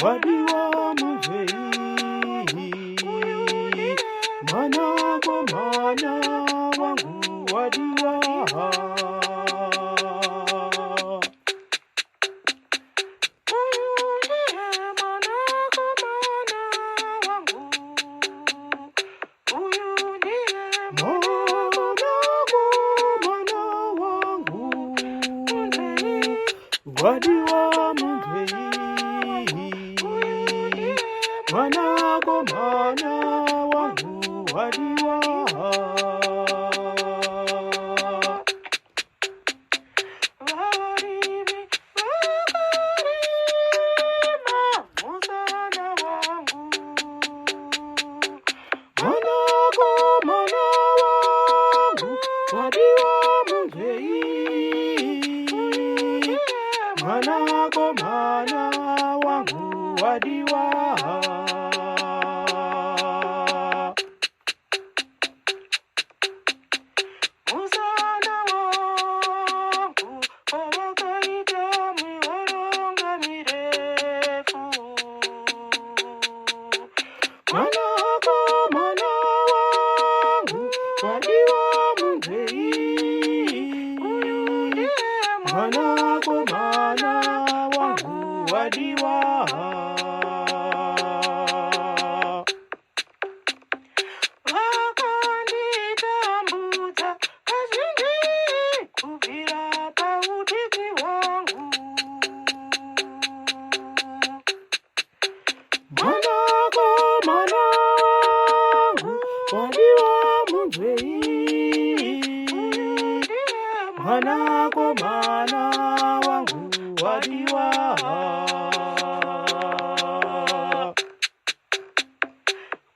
wadiwa muvei, Mwanakomana wangu wadiwa. Wadiwa muvei, Mwanakomana wangu wadiwa. Mwanakomana wangu wadiwa muvei, Mwanakomana wangu wadiwa. Musana wangu wawakaita mioronga mirefu, Mwanakomana wangu wadiwa muvei, Mwanakomana wangu wadiwa. Wakanditambudza kazhinji kubvira pautiki wangu, Mwanakomana wangu wadiwa muvei, Mwanakomana wangu wadiwa.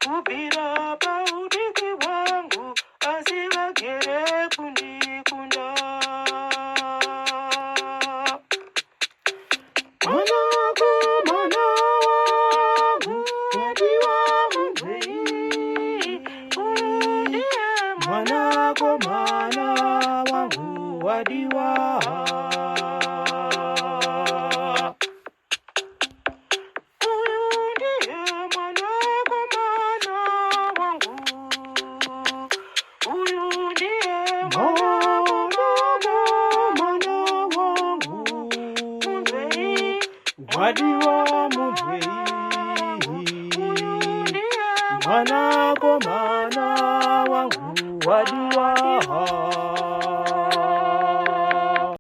Kubvira pautiki wangu asi vagere kundikunda, Mwanakomana wangu wadiwa muvei, Mwanakomana wangu wadiwa. Uyu ndiye Mwanakomana wangu, uyu ndiye Mwanakomana wangu muvei, wadiwa muvei, Mwanakomana wangu wadiwa.